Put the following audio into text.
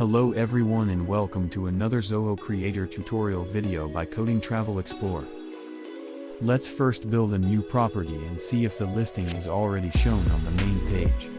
Hello everyone and welcome to another ZOHO Creator tutorial video by Coding Travel Explorer. Let's first build a new property and see if the listing is already shown on the main page.